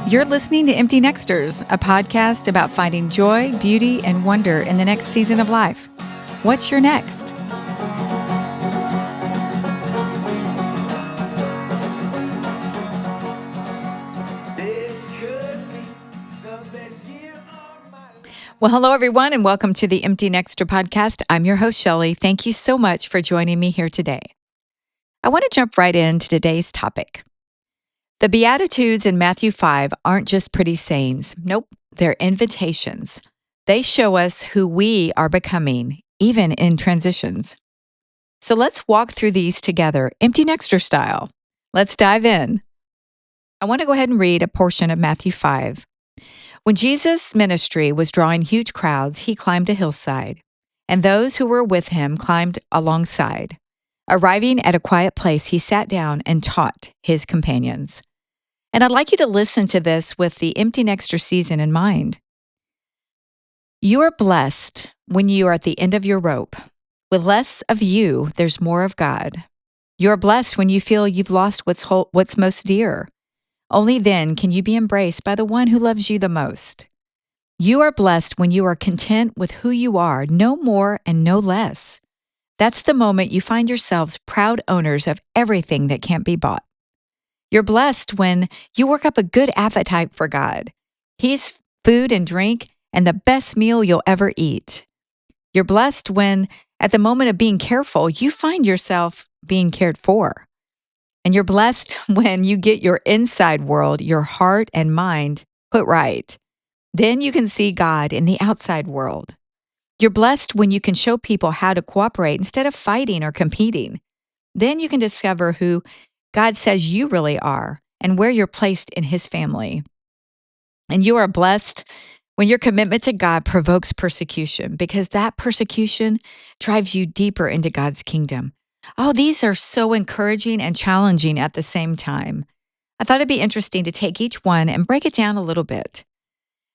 You're listening to Empty Nexters, a podcast about finding joy, beauty, and wonder in the next season of life. What's your next? Well, hello, everyone, and welcome to the Empty Nexter podcast. I'm your host, Shelley. Thank you so much for joining me here today. I want to jump right into today's topic. The Beatitudes in Matthew 5 aren't just pretty sayings. Nope, they're invitations. They show us who we are becoming, even in transitions. So let's walk through these together, Empty Nexter style. Let's dive in. I want to go ahead and read a portion of Matthew 5. When Jesus' ministry was drawing huge crowds, he climbed a hillside, and those who were with him climbed alongside. Arriving at a quiet place, he sat down and taught his companions. And I'd like you to listen to this with the Empty Nexter season in mind. You are blessed when you are at the end of your rope. With less of you, there's more of God. You are blessed when you feel you've lost what's most dear. Only then can you be embraced by the one who loves you the most. You are blessed when you are content with who you are, no more and no less. That's the moment you find yourselves proud owners of everything that can't be bought. You're blessed when you work up a good appetite for God. He's food and drink and the best meal you'll ever eat. You're blessed when, at the moment of being careful, you find yourself being cared for. And you're blessed when you get your inside world, your heart and mind, put right. Then you can see God in the outside world. You're blessed when you can show people how to cooperate instead of fighting or competing. Then you can discover who God says you really are and where you're placed in His family. And you are blessed when your commitment to God provokes persecution, because that persecution drives you deeper into God's kingdom. Oh, these are so encouraging and challenging at the same time. I thought it'd be interesting to take each one and break it down a little bit.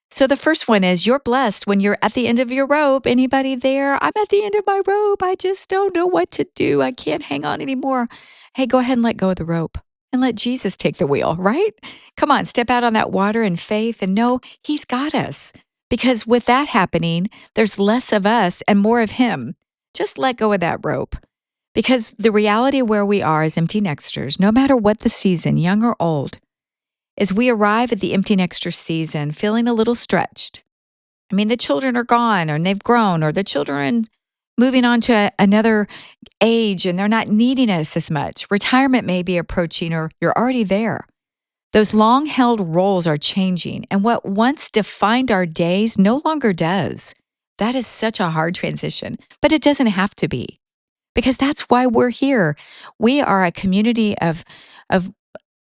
So the first one is, you're blessed when you're at the end of your rope. Anybody there? I'm at the end of my rope. I just don't know what to do. I can't hang on anymore. Hey, go ahead and let go of the rope and let Jesus take the wheel, right? Come on, step out on that water in faith and know He's got us. Because with that happening, there's less of us and more of Him. Just let go of that rope. Because the reality where we are as empty nexters, no matter what the season, young or old, is we arrive at the empty nexter season feeling a little stretched. I mean, the children are gone or they've grown, or the children moving on to another age and they're not needing us as much. Retirement may be approaching or you're already there. Those long-held roles are changing, and what once defined our days no longer does. That is such a hard transition, but it doesn't have to be. Because that's why we're here. We are a community of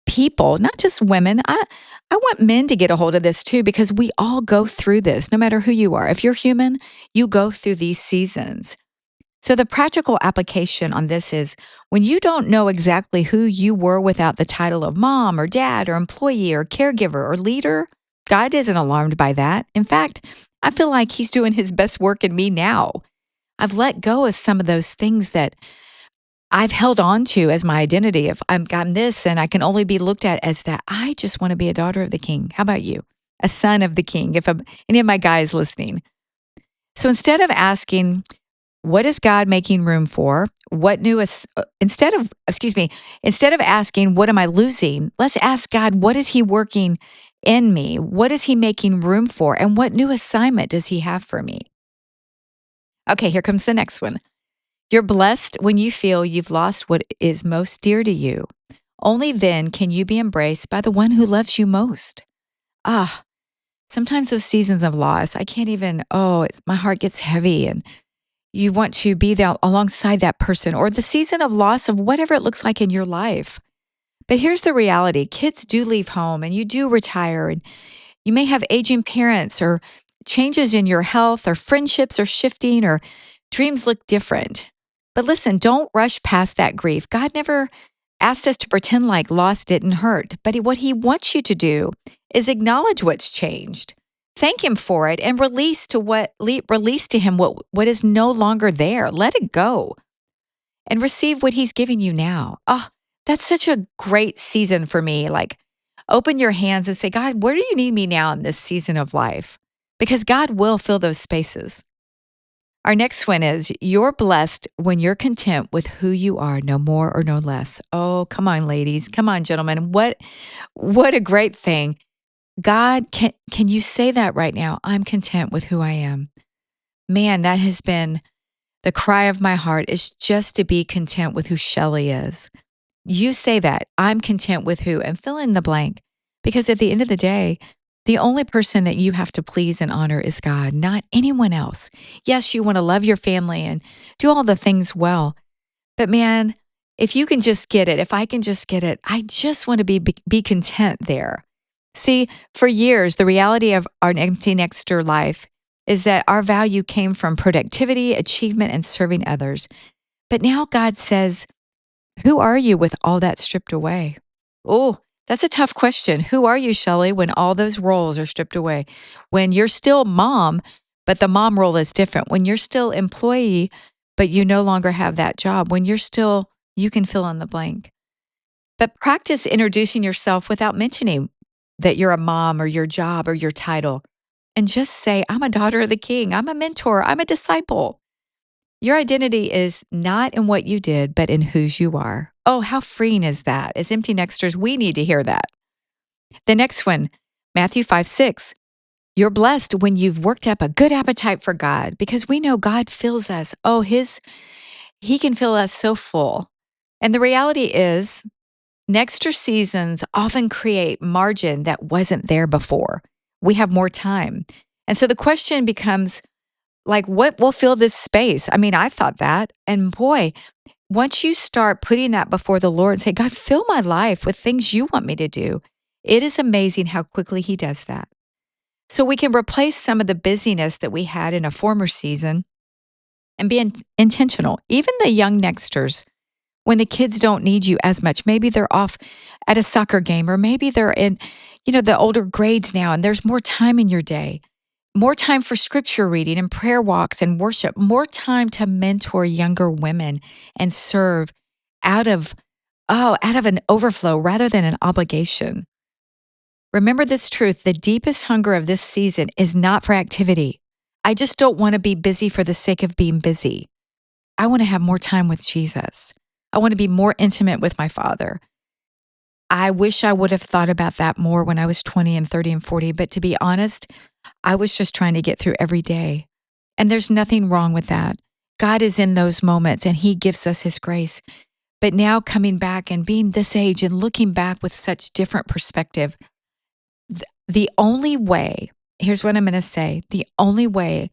people, not just women. I want men to get a hold of this too, because we all go through this, no matter who you are. If you're human, you go through these seasons. So the practical application on this is, when you don't know exactly who you were without the title of mom or dad or employee or caregiver or leader, God isn't alarmed by that. In fact, I feel like He's doing His best work in me now. I've let go of some of those things that I've held on to as my identity. If I'm this and I can only be looked at as that, I just want to be a daughter of the King. How about you? A son of the King, if any of my guys listening. So instead of asking, what is God making room for? Instead of asking, what am I losing? Let's ask God, what is He working in me? What is He making room for? And what new assignment does He have for me? Okay, here comes the next one. You're blessed when you feel you've lost what is most dear to you. Only then can you be embraced by the one who loves you most. Sometimes those seasons of loss, I can't even, my heart gets heavy, and you want to be there alongside that person, or the season of loss of whatever it looks like in your life. But here's the reality. Kids do leave home and you do retire, and you may have aging parents or changes in your health, or friendships are shifting, or dreams look different. But listen, don't rush past that grief. God never asked us to pretend like loss didn't hurt, but what He wants you to do is acknowledge what's changed. Thank Him for it and release to Him what is no longer there. Let it go and receive what He's giving you now. That's such a great season for me. Like, Open your hands and say, God, where do you need me now in this season of life? Because God will fill those spaces. Our next one is you're blessed when you're content with who you are, no more or no less. Oh, come on, ladies. Come on, gentlemen. What a great thing. God, can you say that right now? I'm content with who I am. Man, that has been the cry of my heart is just to be content with who Shelley is. You say that, I'm content with who, and fill in the blank. Because at the end of the day, the only person that you have to please and honor is God, not anyone else. Yes, you want to love your family and do all the things well. But man, if you can just get it, if I can just get it, I just want to be content there. See, for years, the reality of our empty nexter life is that our value came from productivity, achievement, and serving others. But now God says, who are you with all that stripped away? Oh, that's a tough question. Who are you, Shelley, when all those roles are stripped away? When you're still mom, but the mom role is different. When you're still employee, but you no longer have that job. When you're still, you can fill in the blank. But practice introducing yourself without mentioning that you're a mom or your job or your title. And just say, I'm a daughter of the king. I'm a mentor. I'm a disciple. Your identity is not in what you did, but in whose you are. Oh, how freeing is that? As empty nexters, we need to hear that. The next one, Matthew 5:6. You're blessed when you've worked up a good appetite for God because we know God fills us. Oh, he can fill us so full. And the reality is, nexter seasons often create margin that wasn't there before. We have more time. And so the question becomes, like, what will fill this space? I mean, I thought that. And boy, once you start putting that before the Lord and say, God, fill my life with things you want me to do, it is amazing how quickly He does that. So we can replace some of the busyness that we had in a former season and be intentional. Even the young nexters, when the kids don't need you as much, maybe they're off at a soccer game, or maybe they're in, the older grades now, and there's more time in your day. More time for scripture reading and prayer walks and worship, more time to mentor younger women and serve out of an overflow rather than an obligation. Remember this truth, the deepest hunger of this season is not for activity. I just don't want to be busy for the sake of being busy. I want to have more time with Jesus. I want to be more intimate with my Father. I wish I would have thought about that more when I was 20 and 30 and 40, but to be honest, I was just trying to get through every day. And there's nothing wrong with that. God is in those moments and He gives us His grace. But now coming back and being this age and looking back with such different perspective, the only way, here's what I'm going to say, the only way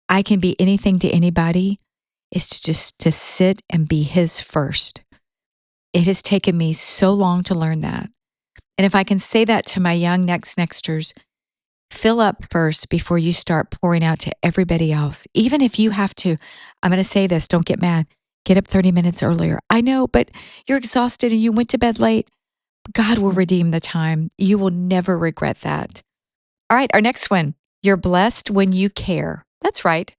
I can be anything to anybody is to sit and be His first. It has taken me so long to learn that. And if I can say that to my young nexters, fill up first before you start pouring out to everybody else. Even if you have to, I'm going to say this, don't get mad, get up 30 minutes earlier. I know, but you're exhausted and you went to bed late. God will redeem the time. You will never regret that. All right, our next one. You're blessed when you care. That's right.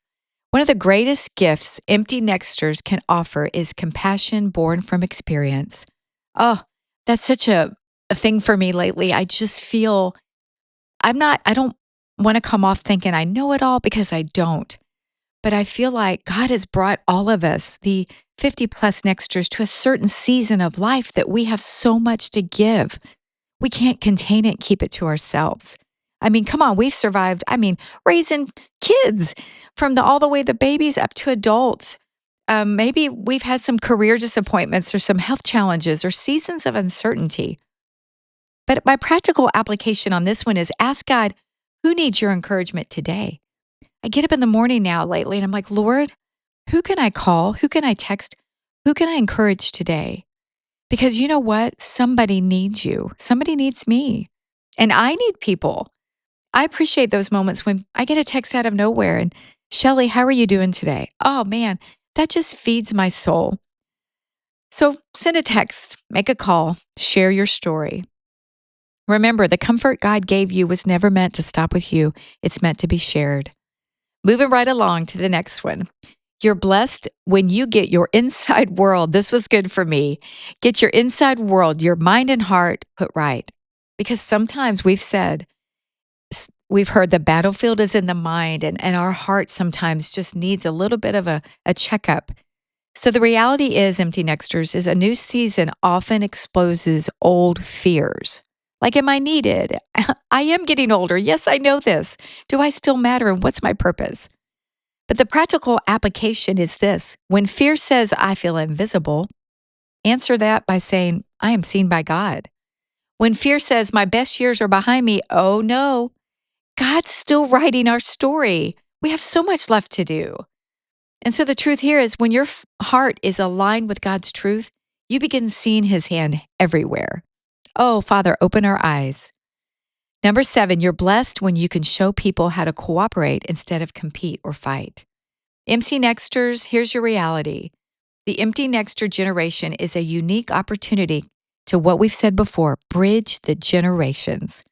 One of the greatest gifts empty nexters can offer is compassion born from experience. Oh, that's such a thing for me lately. I just feel I don't want to come off thinking I know it all because I don't. But I feel like God has brought all of us, the 50 plus nexters, to a certain season of life that we have so much to give. We can't contain it and keep it to ourselves. I mean, come on, we've survived. I mean, raising kids from all the way the babies up to adults. Maybe we've had some career disappointments or some health challenges or seasons of uncertainty. But my practical application on this one is ask God, who needs your encouragement today? I get up in the morning now lately and I'm like, Lord, who can I call? Who can I text? Who can I encourage today? Because you know what? Somebody needs you. Somebody needs me. And I need people. I appreciate those moments when I get a text out of nowhere and Shelley, how are you doing today? Oh man, that just feeds my soul. So send a text, make a call, share your story. Remember, the comfort God gave you was never meant to stop with you. It's meant to be shared. Moving right along to the next one. You're blessed when you get your inside world. This was good for me. Get your inside world, your mind and heart put right. Because sometimes we've heard the battlefield is in the mind, and our heart sometimes just needs a little bit of a checkup. So the reality is, Empty Nexters, is a new season often exposes old fears. Like, am I needed? I am getting older. Yes, I know this. Do I still matter? And what's my purpose? But the practical application is this: when fear says, I feel invisible, answer that by saying, I am seen by God. When fear says, my best years are behind me, oh no, God's still writing our story. We have so much left to do. And so the truth here is when your heart is aligned with God's truth, you begin seeing his hand everywhere. Oh, Father, open our eyes. Number 7, you're blessed when you can show people how to cooperate instead of compete or fight. Empty Nexters, here's your reality. The Empty Nexter generation is a unique opportunity to what we've said before, bridge the generations.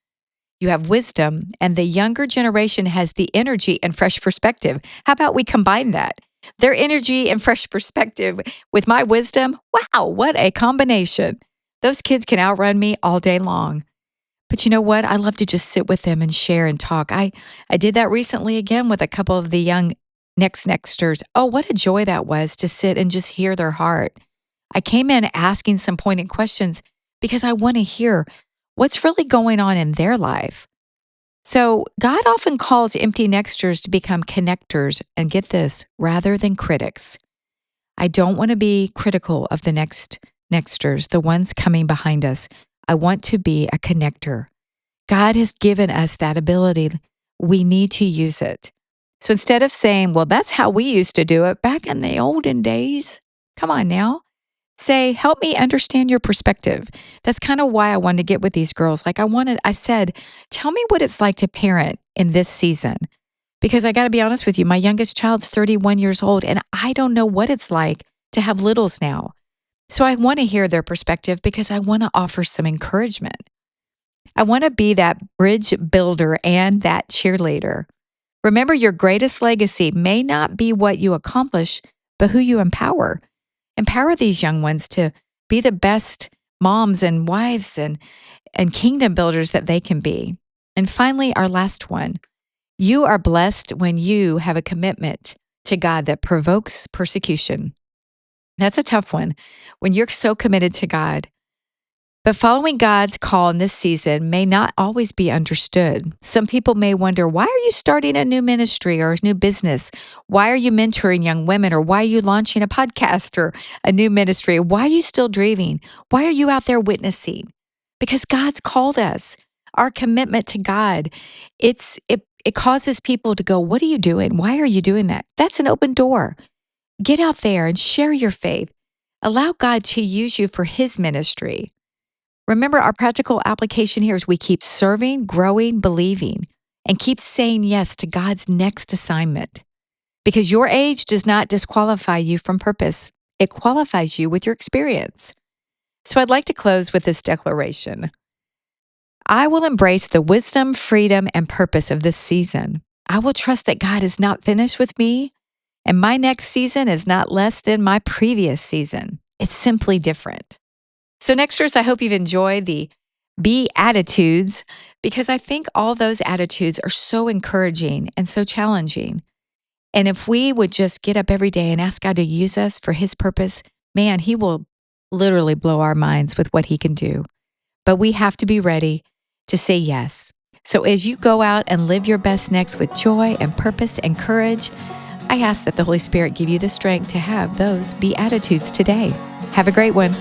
You have wisdom, and the younger generation has the energy and fresh perspective. How about we combine that? Their energy and fresh perspective with my wisdom. Wow, what a combination. Those kids can outrun me all day long. But you know what? I love to just sit with them and share and talk. I did that recently again with a couple of the young Nexters. Oh, what a joy that was to sit and just hear their heart. I came in asking some pointed questions because I want to hear what's really going on in their life. So God often calls empty nexters to become connectors, and get this, rather than critics. I don't want to be critical of the nexters, the ones coming behind us. I want to be a connector. God has given us that ability. We need to use it. So instead of saying, well, that's how we used to do it back in the olden days, come on now. Say, help me understand your perspective. That's kind of why I wanted to get with these girls. Like I said, tell me what it's like to parent in this season. Because I got to be honest with you, my youngest child's 31 years old, and I don't know what it's like to have littles now. So I want to hear their perspective because I want to offer some encouragement. I want to be that bridge builder and that cheerleader. Remember, your greatest legacy may not be what you accomplish, but who you empower. Empower these young ones to be the best moms and wives and kingdom builders that they can be. And finally, our last one. You are blessed when you have a commitment to God that provokes persecution. That's a tough one when you're so committed to God. But following God's call in this season may not always be understood. Some people may wonder, why are you starting a new ministry or a new business? Why are you mentoring young women? Or why are you launching a podcast or a new ministry? Why are you still dreaming? Why are you out there witnessing? Because God's called us. Our commitment to God, it causes people to go, what are you doing? Why are you doing that? That's an open door. Get out there and share your faith. Allow God to use you for his ministry. Remember, our practical application here is we keep serving, growing, believing, and keep saying yes to God's next assignment. Because your age does not disqualify you from purpose. It qualifies you with your experience. So I'd like to close with this declaration. I will embrace the wisdom, freedom, and purpose of this season. I will trust that God is not finished with me, and my next season is not less than my previous season. It's simply different. So Nexters, I hope you've enjoyed the Beatitudes because I think all those attitudes are so encouraging and so challenging. And if we would just get up every day and ask God to use us for his purpose, man, he will literally blow our minds with what he can do. But we have to be ready to say yes. So as you go out and live your best next with joy and purpose and courage, I ask that the Holy Spirit give you the strength to have those Beatitudes today. Have a great one.